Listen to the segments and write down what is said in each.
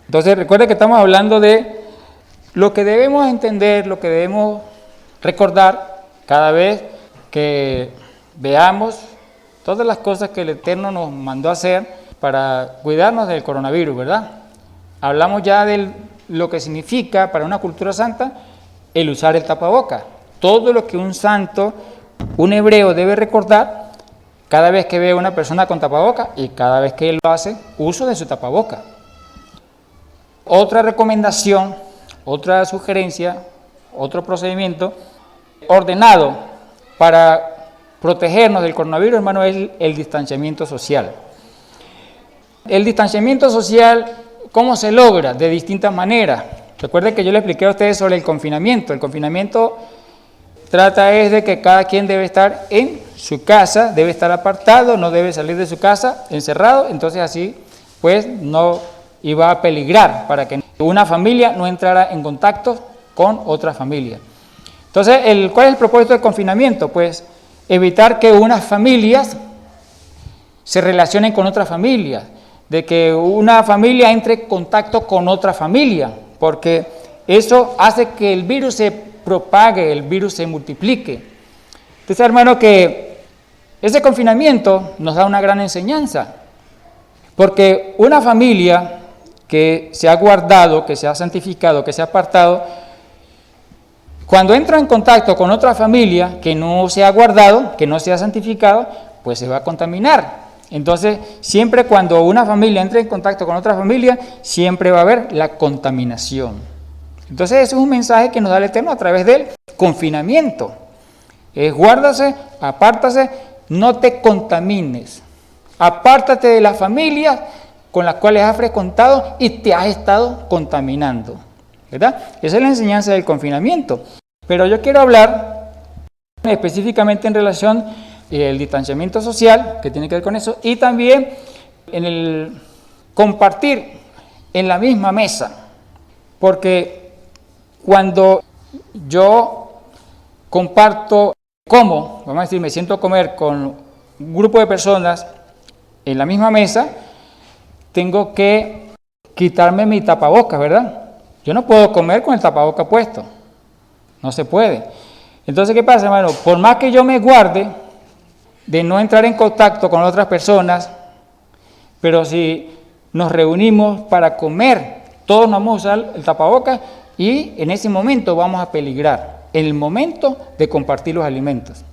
Entonces recuerda que estamos hablando de lo que debemos entender, lo que debemos recordar cada vez que veamos todas las cosas que el Eterno nos mandó a hacer para cuidarnos del coronavirus, ¿verdad? Hablamos ya de lo que significa para una cultura santa el usar el tapaboca. Todo lo que un santo, un hebreo debe recordar cada vez que ve a una persona con tapaboca y cada vez que él lo hace, uso de su tapaboca. Otra recomendación, otra sugerencia, otro procedimiento ordenado para protegernos del coronavirus, hermano, es el distanciamiento social. El distanciamiento social, ¿cómo se logra? De distintas maneras. Recuerden que yo le expliqué a ustedes sobre el confinamiento. El confinamiento trata es de que cada quien debe estar en su casa, debe estar apartado, no debe salir de su casa encerrado, entonces así pues no iba a peligrar para que una familia no entrara en contacto con otra familia. Entonces, ¿cuál es el propósito del confinamiento? Pues evitar que unas familias se relacionen con otras familias, de que una familia entre en contacto con otra familia, porque eso hace que el virus se propague, el virus se multiplique. Entonces, hermano, que ese confinamiento nos da una gran enseñanza, porque una familia que se ha guardado, que se ha santificado, que se ha apartado, cuando entra en contacto con otra familia que no se ha guardado, que no se ha santificado, pues se va a contaminar. Entonces, siempre cuando una familia entra en contacto con otra familia, siempre va a haber la contaminación. Entonces, ese es un mensaje que nos da el Eterno a través del confinamiento. Es guárdase, apártase, no te contamines. Apártate de las familias con las cuales has frecuentado y te has estado contaminando, ¿verdad? Esa es la enseñanza del confinamiento. Pero yo quiero hablar específicamente en relación al distanciamiento social, que tiene que ver con eso, y también en el compartir en la misma mesa. Porque cuando yo comparto, como, vamos a decir, me siento a comer con un grupo de personas en la misma mesa, tengo que quitarme mi tapabocas, ¿verdad? Yo no puedo comer con el tapabocas puesto, no se puede. Entonces, ¿qué pasa, hermano? Por más que yo me guarde de no entrar en contacto con otras personas, pero si nos reunimos para comer, todos nos vamos a usar el tapabocas y en ese momento vamos a peligrar, en el momento de compartir los alimentos.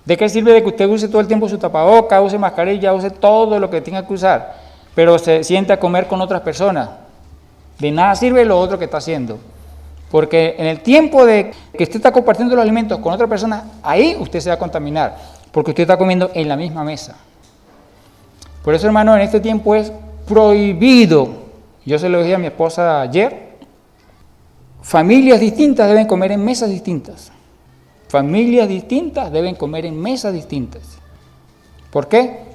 ¿De qué sirve de que usted use todo el tiempo su tapabocas, use mascarilla, use todo lo que tenga que usar, pero se siente a comer con otras personas? De nada sirve lo otro que está haciendo. Porque en el tiempo de que usted está compartiendo los alimentos con otra persona, ahí usted se va a contaminar, porque usted está comiendo en la misma mesa. Por eso, hermano, en este tiempo es prohibido, yo se lo dije a mi esposa ayer, familias distintas deben comer en mesas distintas. Familias distintas deben comer en mesas distintas. ¿Por qué?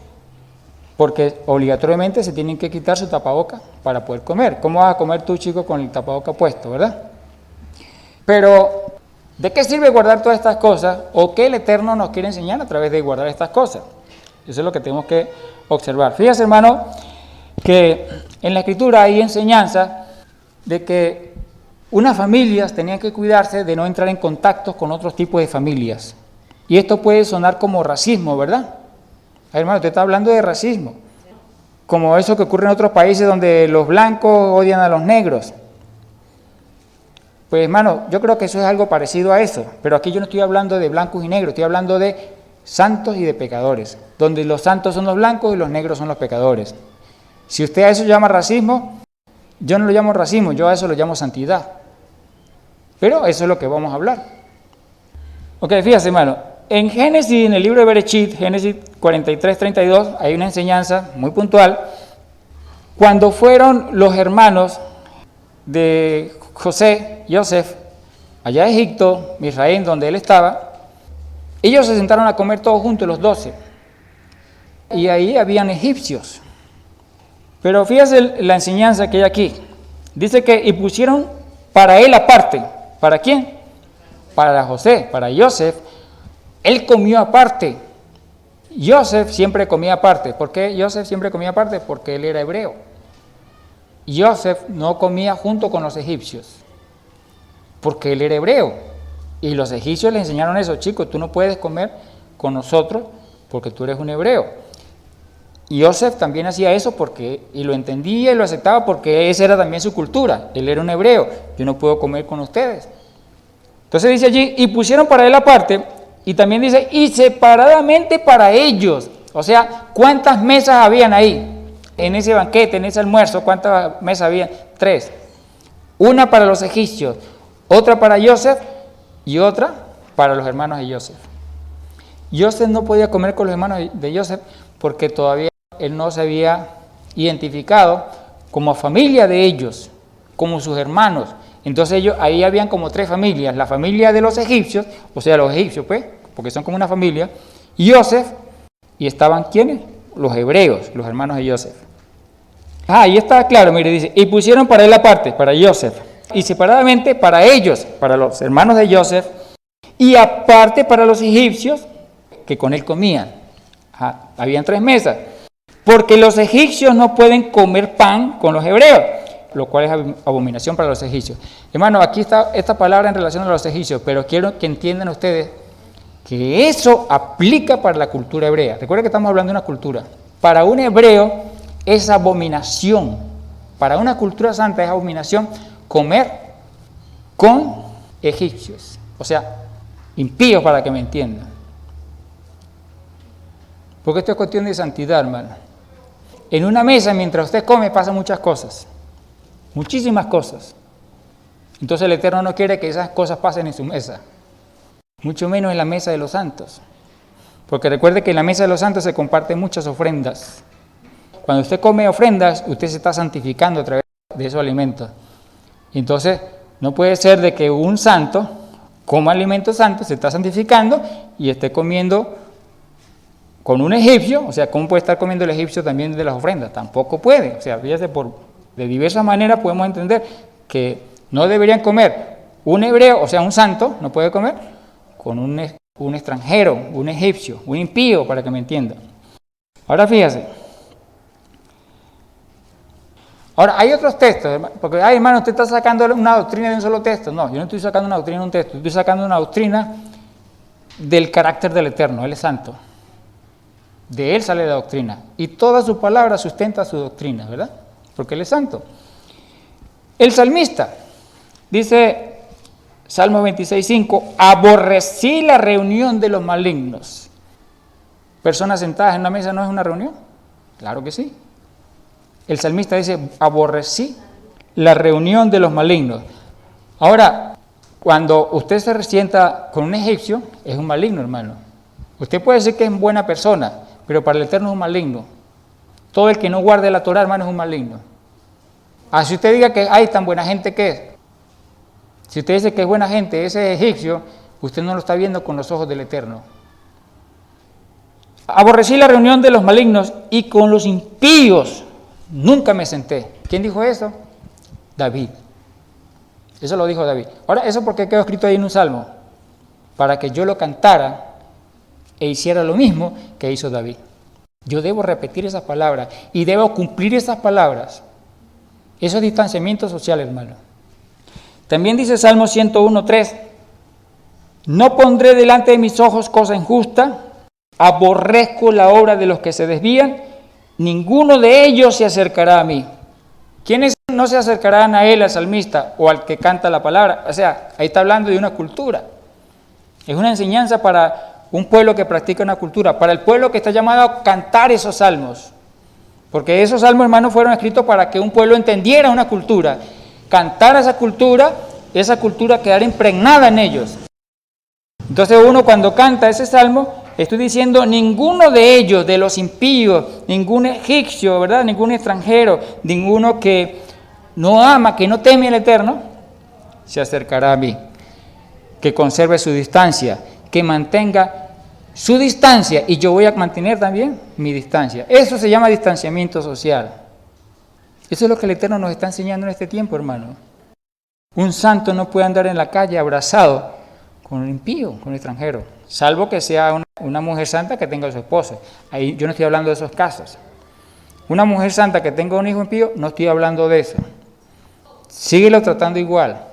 Porque obligatoriamente se tienen que quitar su tapaboca para poder comer. ¿Cómo vas a comer tú, chico, con el tapaboca puesto, verdad? Pero, ¿de qué sirve guardar todas estas cosas? ¿O qué el Eterno nos quiere enseñar a través de guardar estas cosas? Eso es lo que tenemos que observar. Fíjese, hermano, que en la Escritura hay enseñanza de que unas familias tenían que cuidarse de no entrar en contacto con otros tipos de familias. Y esto puede sonar como racismo, ¿verdad? Hermano, usted está hablando de racismo, como eso que ocurre en otros países donde los blancos odian a los negros. Pues, hermano, yo creo que eso es algo parecido a eso, pero aquí yo no estoy hablando de blancos y negros, estoy hablando de santos y de pecadores, donde los santos son los blancos y los negros son los pecadores. Si usted a eso llama racismo, yo no lo llamo racismo, yo a eso lo llamo santidad. Pero eso es lo que vamos a hablar. Ok, fíjate, hermano, en Génesis, en el libro de Bereshit, Génesis 43-32, hay una enseñanza muy puntual. Cuando fueron los hermanos de Joseph, allá en Egipto, Israel, donde él estaba, ellos se sentaron a comer todos juntos, los 12. Y ahí habían egipcios. Pero fíjese la enseñanza que hay aquí. Dice que, y pusieron para él aparte. ¿Para quién? Para José, para Joseph. Él comió aparte. Joseph siempre comía aparte. ¿Por qué Joseph siempre comía aparte? Porque él era hebreo. Joseph no comía junto con los egipcios, porque él era hebreo. Y los egipcios le enseñaron eso: chicos, tú no puedes comer con nosotros porque tú eres un hebreo. Y Joseph también hacía eso y lo entendía y lo aceptaba porque esa era también su cultura. Él era un hebreo, yo no puedo comer con ustedes. Entonces dice allí, y pusieron para él aparte, y también dice, y separadamente para ellos. O sea, ¿cuántas mesas habían ahí? En ese banquete, en ese almuerzo, ¿cuántas mesas había? 3. Una para los egipcios, otra para Joseph y otra para los hermanos de Joseph. Joseph no podía comer con los hermanos de Joseph porque todavía él no se había identificado como familia de ellos, como sus hermanos. Entonces ahí habían como 3 familias: la familia de los egipcios, o sea, los egipcios, pues, porque son como una familia, Joseph, y estaban ¿quiénes? Los hebreos, los hermanos de Joseph. Ahí está claro, mire, dice, y pusieron para él aparte, para Joseph, y separadamente para ellos, para los hermanos de Joseph, y aparte para los egipcios que con él comían. Habían 3 mesas, porque los egipcios no pueden comer pan con los hebreos, lo cual es abominación para los egipcios. Hermano, aquí está esta palabra en relación a los egipcios, pero quiero que entiendan ustedes que eso aplica para la cultura hebrea. Recuerden que estamos hablando de una cultura. Para un hebreo es abominación, para una cultura santa es abominación comer con egipcios, o sea, impíos, para que me entiendan. Porque esto es cuestión de santidad, hermano. En una mesa, mientras usted come, pasan muchas cosas, muchísimas cosas. Entonces el Eterno no quiere que esas cosas pasen en su mesa, mucho menos en la mesa de los santos. Porque recuerde que en la mesa de los santos se comparten muchas ofrendas. Cuando usted come ofrendas, usted se está santificando a través de esos alimentos. Entonces, no puede ser de que un santo coma alimentos santos, se está santificando y esté comiendo con un egipcio. O sea, ¿cómo puede estar comiendo el egipcio también de las ofrendas? Tampoco puede. O sea, fíjate, de diversas maneras podemos entender que no deberían comer un hebreo, o sea, un santo, no puede comer con un extranjero, un egipcio, un impío, para que me entiendan. Ahora fíjese. Ahora, hay otros textos, porque, hermano, usted está sacando una doctrina de un solo texto. No, yo no estoy sacando una doctrina de un texto, estoy sacando una doctrina del carácter del Eterno. Él es santo. De Él sale la doctrina. Y toda su palabra sustenta su doctrina, ¿verdad? Porque Él es santo. El salmista dice, Salmo 26:5, aborrecí la reunión de los malignos. ¿Personas sentadas en una mesa no es una reunión? Claro que sí. El salmista dice, aborrecí la reunión de los malignos. Ahora, cuando usted se sienta con un egipcio, es un maligno, hermano. Usted puede decir que es buena persona, pero para el Eterno es un maligno. Todo el que no guarde la Torá, hermano, es un maligno. Así usted diga que hay tan buena gente que es. Si usted dice que es buena gente, ese egipcio, usted no lo está viendo con los ojos del Eterno. Aborrecí la reunión de los malignos y con los impíos nunca me senté. ¿Quién dijo eso? David. Eso lo dijo David. Ahora, ¿eso por qué quedó escrito ahí en un salmo? Para que yo lo cantara e hiciera lo mismo que hizo David. Yo debo repetir esas palabras y debo cumplir esas palabras. Eso es distanciamiento social, hermano. También dice Salmo 101:3, no pondré delante de mis ojos cosa injusta, aborrezco la obra de los que se desvían, ninguno de ellos se acercará a mí. ¿Quiénes no se acercarán a él, al salmista, o al que canta la palabra? O sea, ahí está hablando de una cultura. Es una enseñanza para un pueblo que practica una cultura, para el pueblo que está llamado a cantar esos salmos. Porque esos salmos, hermanos, fueron escritos para que un pueblo entendiera una cultura, cantara esa cultura quedara impregnada en ellos. Entonces uno cuando canta ese salmo, estoy diciendo, ninguno de ellos, de los impíos, ningún egipcio, ¿verdad? Ningún extranjero, ninguno que no ama, que no teme al Eterno, se acercará a mí. Que conserve su distancia, que mantenga su distancia, y yo voy a mantener también mi distancia. Eso se llama distanciamiento social. Eso es lo que el Eterno nos está enseñando en este tiempo, hermano. Un santo no puede andar en la calle abrazado con un impío, con un extranjero, salvo que sea una mujer santa que tenga a su esposo. Ahí yo no estoy hablando de esos casos. Una mujer santa que tenga un hijo impío, no estoy hablando de eso. Síguelo tratando igual.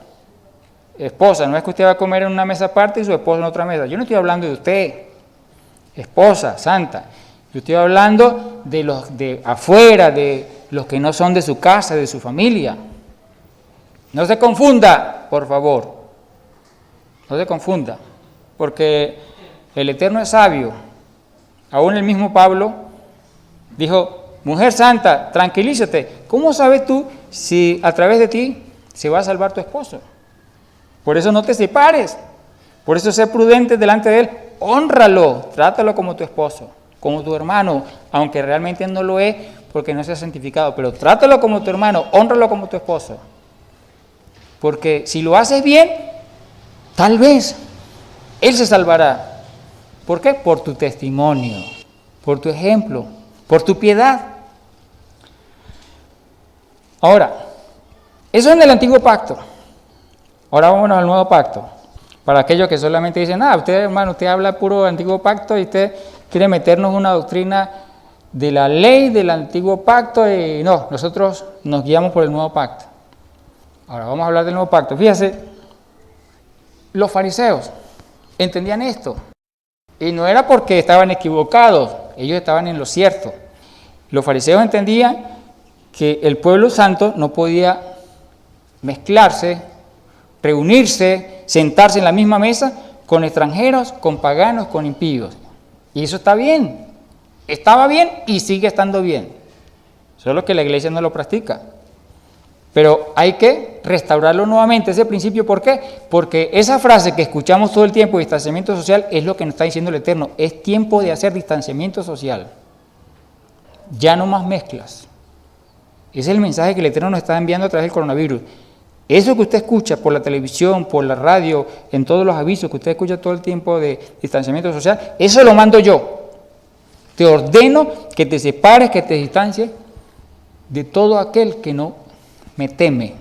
Esposa, no es que usted va a comer en una mesa aparte y su esposo en otra mesa. Yo no estoy hablando de usted, esposa, santa. Yo estoy hablando de los de afuera, de los que no son de su casa, de su familia. No se confunda, por favor. No se confunda, porque el Eterno es sabio. Aún el mismo Pablo dijo, mujer santa, tranquilízate. ¿Cómo sabes tú si a través de ti se va a salvar tu esposo? Por eso no te separes. Por eso sé prudente delante de él. Hónralo, trátalo como tu esposo, como tu hermano, aunque realmente no lo es porque no se ha santificado. Pero trátalo como tu hermano, hónralo como tu esposo. Porque si lo haces bien, tal vez él se salvará. ¿Por qué? Por tu testimonio, por tu ejemplo, por tu piedad. Ahora, eso es en el antiguo pacto. Ahora vámonos al nuevo pacto. Para aquellos que solamente dicen, usted hermano, usted habla puro antiguo pacto y usted quiere meternos una doctrina de la ley del antiguo pacto y no, nosotros nos guiamos por el nuevo pacto. Ahora vamos a hablar del nuevo pacto. Fíjese, los fariseos entendían esto y no era porque estaban equivocados, ellos estaban en lo cierto. Los fariseos entendían que el pueblo santo no podía mezclarse, reunirse, sentarse en la misma mesa con extranjeros, con paganos, con impíos. Y eso está bien, estaba bien y sigue estando bien. Solo que la iglesia no lo practica. Pero hay que restaurarlo nuevamente, ese principio. ¿Por qué? Porque esa frase que escuchamos todo el tiempo, distanciamiento social, es lo que nos está diciendo el Eterno. Es tiempo de hacer distanciamiento social. Ya no más mezclas. Ese es el mensaje que el Eterno nos está enviando a través del coronavirus. Eso que usted escucha por la televisión, por la radio, en todos los avisos que usted escucha todo el tiempo de distanciamiento social, eso lo mando yo. Te ordeno que te separes, que te distancies de todo aquel que no me teme,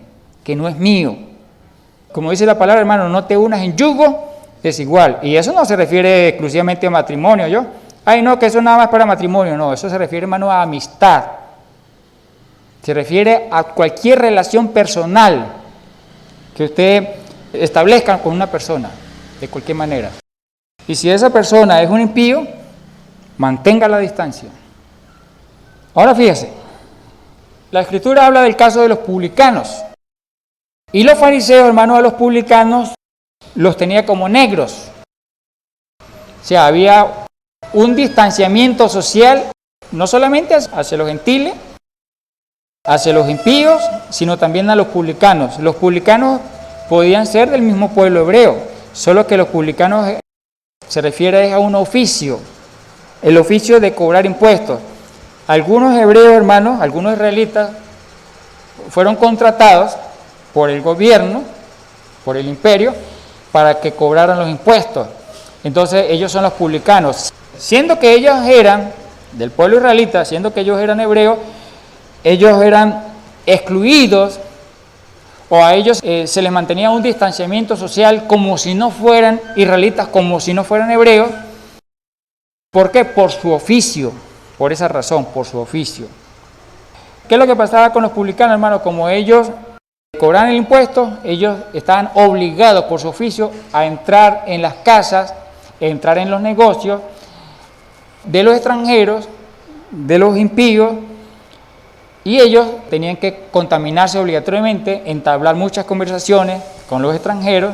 que no es mío. Como dice la palabra, hermano, no te unas en yugo desigual. Y eso no se refiere exclusivamente a matrimonio, ¿yo? Ay, no, que eso nada más para matrimonio. No, eso se refiere, hermano, a amistad. Se refiere a cualquier relación personal que usted establezca con una persona, de cualquier manera. Y si esa persona es un impío, mantenga la distancia. Ahora fíjese, la Escritura habla del caso de los publicanos. Y los fariseos, hermanos, a los publicanos los tenía como negros. O sea, había un distanciamiento social, no solamente hacia los gentiles, hacia los impíos, sino también a los publicanos. Los publicanos podían ser del mismo pueblo hebreo, solo que los publicanos se refiere a un oficio, el oficio de cobrar impuestos. Algunos hebreos, hermanos, algunos israelitas, fueron contratados por el gobierno, por el imperio, para que cobraran los impuestos. Entonces ellos son los publicanos. Siendo que ellos eran del pueblo israelita, siendo que ellos eran hebreos, ellos eran excluidos, o a ellos se les mantenía un distanciamiento social como si no fueran israelitas, como si no fueran hebreos. ¿Por qué? Por su oficio, por esa razón, por su oficio. ¿Qué es lo que pasaba con los publicanos, hermano? Como ellos cobraban el impuesto, ellos estaban obligados por su oficio a entrar en las casas, entrar en los negocios de los extranjeros, de los impíos, y ellos tenían que contaminarse obligatoriamente, entablar muchas conversaciones con los extranjeros,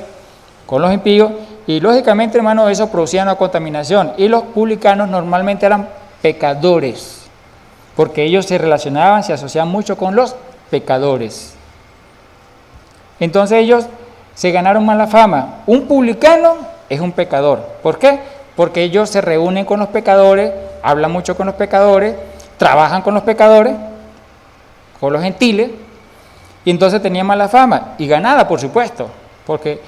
con los impíos, y lógicamente, hermano, eso producía una contaminación. Y los publicanos normalmente eran pecadores, porque ellos se relacionaban, se asociaban mucho con los pecadores. Entonces ellos se ganaron mala fama. Un publicano es un pecador. ¿Por qué? Porque ellos se reúnen con los pecadores, hablan mucho con los pecadores, trabajan con los pecadores, con los gentiles, y entonces tenía mala fama, y ganada, por supuesto, porque,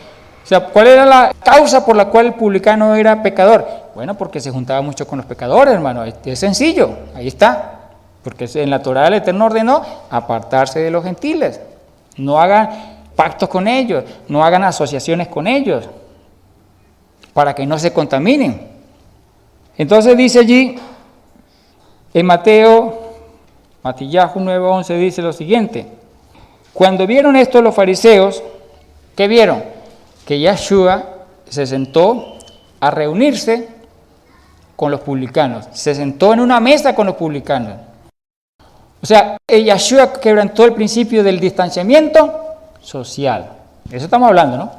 o sea, ¿cuál era la causa por la cual el publicano era pecador? Bueno, porque se juntaba mucho con los pecadores, hermano, es sencillo, ahí está, porque en la Torá el Eterno ordenó apartarse de los gentiles, no hagan pactos con ellos, no hagan asociaciones con ellos, para que no se contaminen. Entonces dice allí, en Mateo Matillahu 9:11 dice lo siguiente. Cuando vieron esto los fariseos, ¿qué vieron? Que Yeshua se sentó a reunirse con los publicanos. Se sentó en una mesa con los publicanos. O sea, Yeshua quebrantó el principio del distanciamiento social. De eso estamos hablando, ¿no?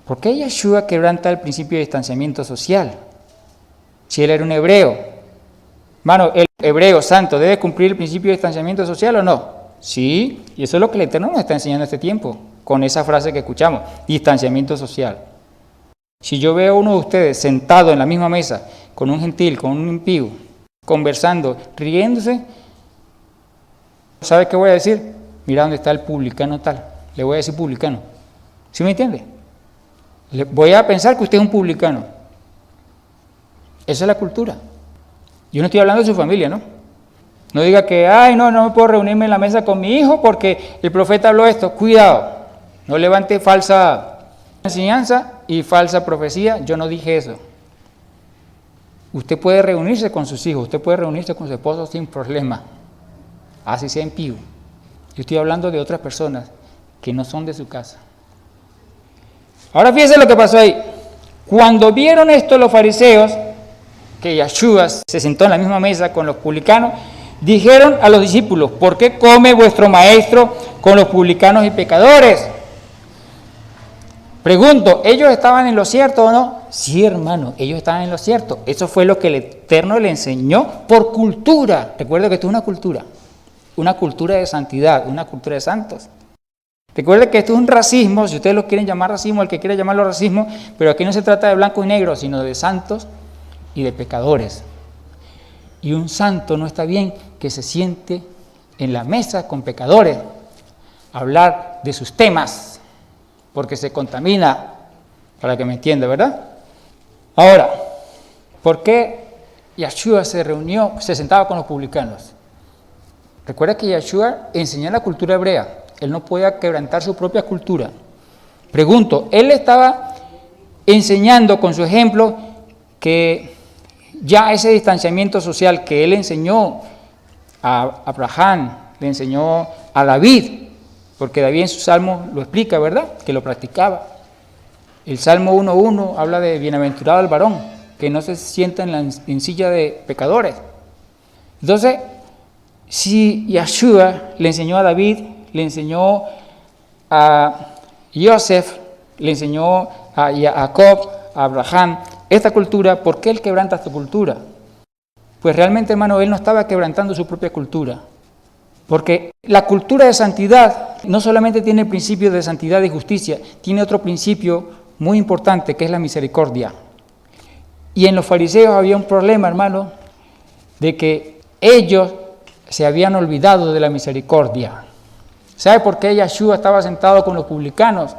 ¿Por qué Yeshua quebranta el principio de distanciamiento social? Si él era un hebreo. Hermano, ¿el hebreo santo debe cumplir el principio de distanciamiento social o no? Sí, y eso es lo que el Eterno nos está enseñando este tiempo, con esa frase que escuchamos, distanciamiento social. Si yo veo a uno de ustedes sentado en la misma mesa, con un gentil, con un impío, conversando, riéndose, ¿sabe qué voy a decir? Mira dónde está el publicano tal. Le voy a decir publicano. ¿Sí me entiende? Le voy a pensar que usted es un publicano. Esa es la cultura. Yo no estoy hablando de su familia, ¿no? No diga que, ay, no me puedo reunirme en la mesa con mi hijo porque el profeta habló esto. Cuidado, no levante falsa enseñanza y falsa profecía. Yo no dije eso. Usted puede reunirse con sus hijos, usted puede reunirse con su esposo sin problema. Así sea impío. Yo estoy hablando de otras personas que no son de su casa. Ahora fíjense lo que pasó ahí. Cuando vieron esto los fariseos, que Yeshua se sentó en la misma mesa con los publicanos, dijeron a los discípulos, ¿por qué come vuestro maestro con los publicanos y pecadores? Pregunto, ¿ellos estaban en lo cierto o no? Sí, hermano, ellos estaban en lo cierto. Eso fue lo que el Eterno le enseñó por cultura. Recuerda que esto es una cultura de santidad, una cultura de santos. Recuerde que esto es un racismo, si ustedes lo quieren llamar racismo, el que quiera llamarlo racismo, pero aquí no se trata de blanco y negro, sino de santos y de pecadores. Y un santo no está bien que se siente en la mesa con pecadores a hablar de sus temas, porque se contamina, para que me entienda, ¿verdad? Ahora, ¿por qué Yeshua se sentaba con los publicanos? Recuerda que Yeshua enseñó la cultura hebrea. Él no podía quebrantar su propia cultura. Pregunto, él estaba enseñando con su ejemplo que ya ese distanciamiento social que él enseñó a Abraham, le enseñó a David, porque David en su salmo lo explica, ¿verdad? Que lo practicaba. El Salmo 1:1 habla de bienaventurado el varón, que no se sienta en silla de pecadores. Entonces, si Yeshua le enseñó a David, le enseñó a Joseph, le enseñó a Jacob, a Abraham, esta cultura, ¿por qué él quebranta esta cultura? Pues realmente, hermano, él no estaba quebrantando su propia cultura. Porque la cultura de santidad no solamente tiene el principio de santidad y justicia, tiene otro principio muy importante que es la misericordia. Y en los fariseos había un problema, hermano, de que ellos se habían olvidado de la misericordia. ¿Sabe por qué Yeshua estaba sentado con los publicanos?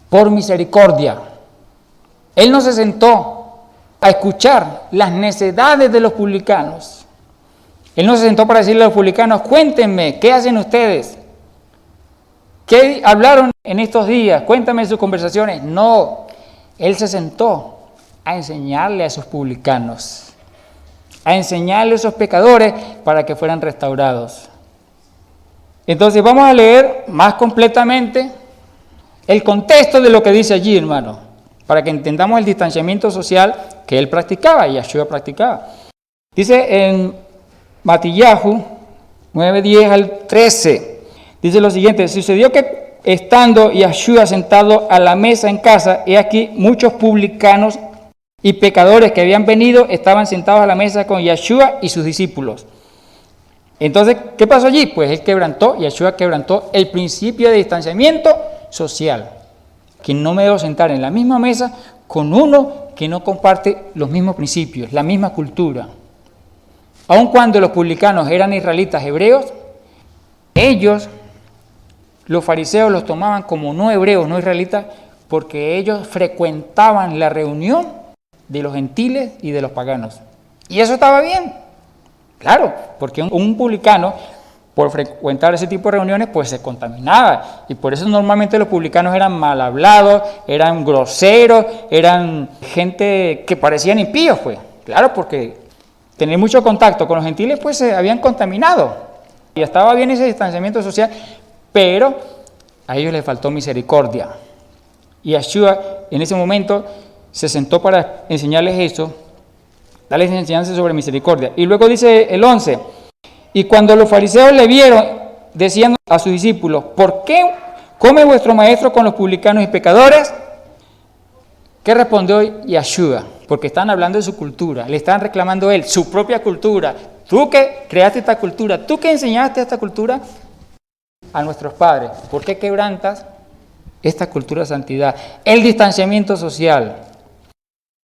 Por misericordia. Él no se sentó a escuchar las necedades de los publicanos. Él no se sentó para decirle a los publicanos, cuéntenme, ¿qué hacen ustedes? ¿Qué hablaron en estos días? Cuéntame sus conversaciones. No, él se sentó a enseñarle a esos publicanos, a enseñarle a esos pecadores para que fueran restaurados. Entonces vamos a leer más completamente el contexto de lo que dice allí, hermano, para que entendamos el distanciamiento social que él practicaba y Yeshua practicaba. Dice en Matillahu 9:10 al 13, dice lo siguiente: sucedió que estando Yeshua sentado a la mesa en casa, he aquí muchos publicanos y pecadores que habían venido estaban sentados a la mesa con Yeshua y sus discípulos. Entonces, ¿qué pasó allí? Pues Yeshua quebrantó el principio de distanciamiento social. Que no me debo sentar en la misma mesa con uno que no comparte los mismos principios, la misma cultura. Aun cuando los publicanos eran israelitas hebreos, ellos, los fariseos, los tomaban como no hebreos, no israelitas, porque ellos frecuentaban la reunión de los gentiles y de los paganos. Y eso estaba bien. Claro, porque un publicano, por frecuentar ese tipo de reuniones, pues se contaminaba. Y por eso normalmente los publicanos eran mal hablados, eran groseros, eran gente que parecían impíos, pues. Claro, porque tener mucho contacto con los gentiles, pues se habían contaminado. Y estaba bien ese distanciamiento social, pero a ellos les faltó misericordia. Y Yeshua en ese momento se sentó para enseñarles eso, darles enseñanza sobre misericordia. Y luego dice el 11, y cuando los fariseos le vieron, decían a sus discípulos, ¿por qué come vuestro maestro con los publicanos y pecadores? ¿Qué respondió Yeshua? Porque están hablando de su cultura, le están reclamando él, su propia cultura. Tú que creaste esta cultura, tú que enseñaste esta cultura a nuestros padres, ¿por qué quebrantas esta cultura de santidad? El distanciamiento social.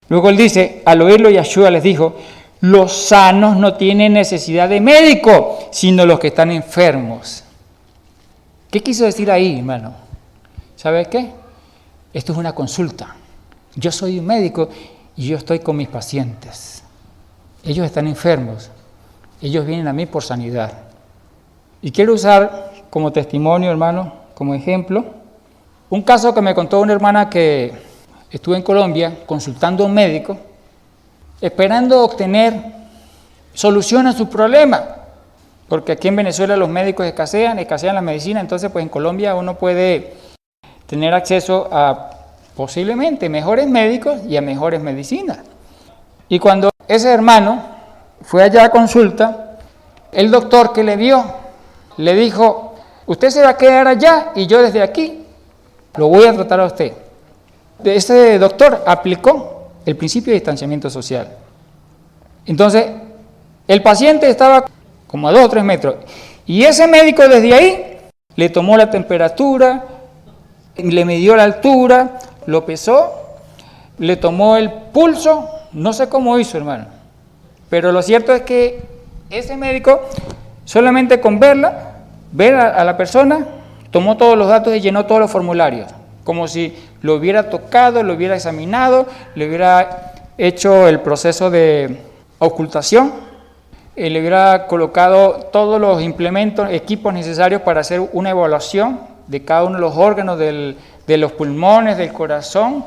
Luego él dice, al oírlo Yeshua les dijo, los sanos no tienen necesidad de médico, sino los que están enfermos. ¿Qué quiso decir ahí, hermano? ¿Sabes qué? Esto es una consulta. Yo soy un médico y yo estoy con mis pacientes. Ellos están enfermos. Ellos vienen a mí por sanidad. Y quiero usar como testimonio, hermano, como ejemplo, un caso que me contó una hermana que estuvo en Colombia consultando a un médico, esperando obtener solución a su problema. Porque aquí en Venezuela los médicos escasean la medicina, entonces pues en Colombia uno puede tener acceso a posiblemente mejores médicos y a mejores medicinas. Y cuando ese hermano fue allá a consulta, el doctor que le vio le dijo, usted se va a quedar allá y yo desde aquí lo voy a tratar a usted. Ese doctor aplicó el principio de distanciamiento social. Entonces, el paciente estaba como a 2 o 3 metros y ese médico desde ahí le tomó la temperatura, le midió la altura, lo pesó, le tomó el pulso, no sé cómo hizo, hermano, pero lo cierto es que ese médico, solamente con ver a la persona, tomó todos los datos y llenó todos los formularios, como si lo hubiera tocado, lo hubiera examinado, le hubiera hecho el proceso de ocultación, le hubiera colocado todos los implementos, equipos necesarios para hacer una evaluación de cada uno de los órganos de los pulmones, del corazón,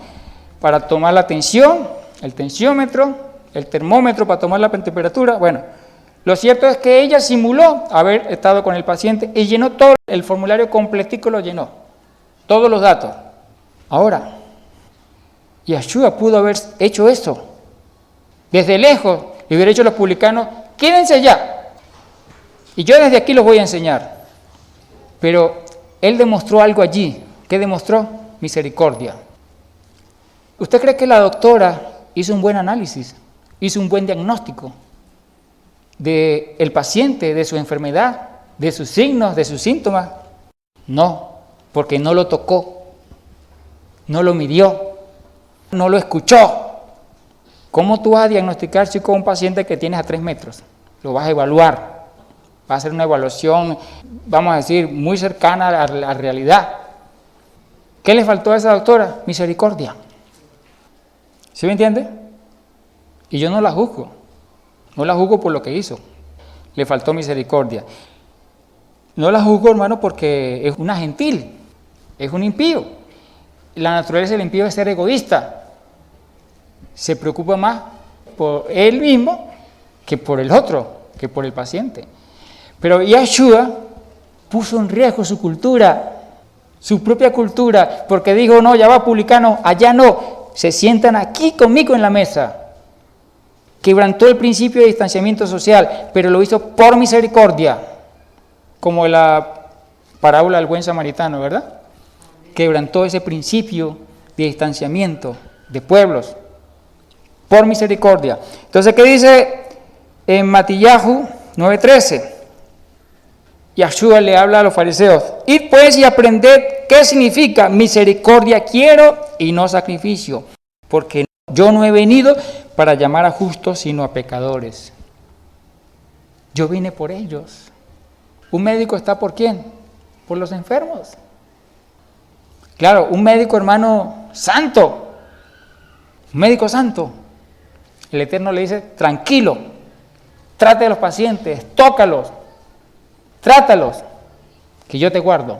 para tomar la tensión, el tensiómetro, el termómetro para tomar la temperatura. Bueno, lo cierto es que ella simuló haber estado con el paciente y llenó todo el formulario completico, lo llenó, todos los datos. Ahora, Yeshua pudo haber hecho eso. Desde lejos le hubiera dicho a los publicanos, quédense allá, y yo desde aquí los voy a enseñar. Pero él demostró algo allí. ¿Qué demostró? Misericordia. ¿Usted cree que la doctora hizo un buen análisis, hizo un buen diagnóstico del paciente, de su enfermedad, de sus signos, de sus síntomas? No, porque no lo tocó, no lo midió, no lo escuchó. ¿Cómo tú vas a diagnosticar, chico, a un paciente que tienes a 3 metros? Lo vas a evaluar, va a ser una evaluación, vamos a decir, muy cercana a la realidad. ¿Qué le faltó a esa doctora? Misericordia. ¿Sí me entiende? Y yo no la juzgo por lo que hizo. Le faltó misericordia. No la juzgo, hermano, porque es una gentil, es un impío. La naturaleza del impío es ser egoísta. Se preocupa más por él mismo que por el otro, que por el paciente. Pero Yeshua puso en riesgo su cultura, su propia cultura, porque dijo, no, ya va publicano, allá no, se sientan aquí conmigo en la mesa. Quebrantó el principio de distanciamiento social, pero lo hizo por misericordia, como la parábola del buen samaritano, ¿verdad? Quebrantó ese principio de distanciamiento de pueblos, por misericordia. Entonces, ¿qué dice en Matillahu 9:13? Yeshua le habla a los fariseos, id pues y aprended qué significa misericordia quiero y no sacrificio, porque yo no he venido para llamar a justos sino a pecadores. Yo vine por ellos. ¿Un médico está por quién? Por los enfermos. Claro, un médico, hermano, santo, un médico santo. El Eterno le dice, tranquilo, trate a los pacientes, tócalos, trátalos, que yo te guardo.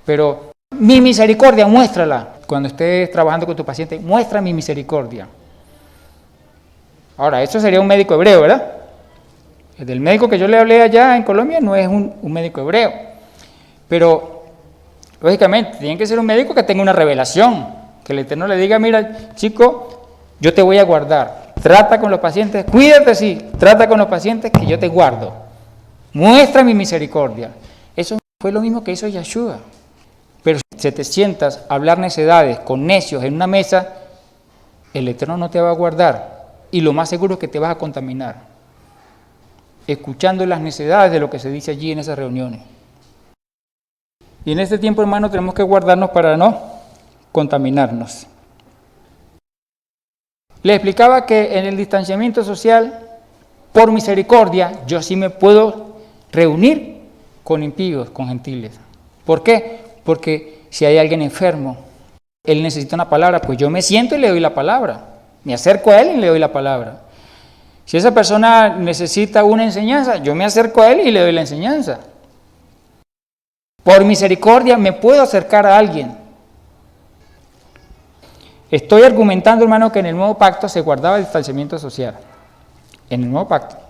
Pero mi misericordia, muéstrala. Cuando estés trabajando con tu paciente, muestra mi misericordia. Ahora, eso sería un médico hebreo, ¿verdad? El del médico que yo le hablé allá en Colombia no es un médico hebreo. Pero, lógicamente, tiene que ser un médico que tenga una revelación. Que el Eterno le diga, mira, chico, yo te voy a guardar. Trata con los pacientes, cuídate, sí, trata con los pacientes que yo te guardo. Muestra mi misericordia. Eso fue lo mismo que hizo Yeshua. Pero si te sientas a hablar necedades con necios en una mesa, el Eterno no te va a guardar. Y lo más seguro es que te vas a contaminar, escuchando las necedades de lo que se dice allí en esas reuniones. Y en este tiempo, hermano, tenemos que guardarnos para no contaminarnos. Le explicaba que en el distanciamiento social, por misericordia, yo sí me puedo reunir con impíos, con gentiles. ¿Por qué? Porque si hay alguien enfermo, él necesita una palabra, pues yo me siento y le doy la palabra. Me acerco a él y le doy la palabra. Si esa persona necesita una enseñanza, yo me acerco a él y le doy la enseñanza. Por misericordia me puedo acercar a alguien. Estoy argumentando, hermano, que en el nuevo pacto se guardaba el distanciamiento social. En el nuevo pacto.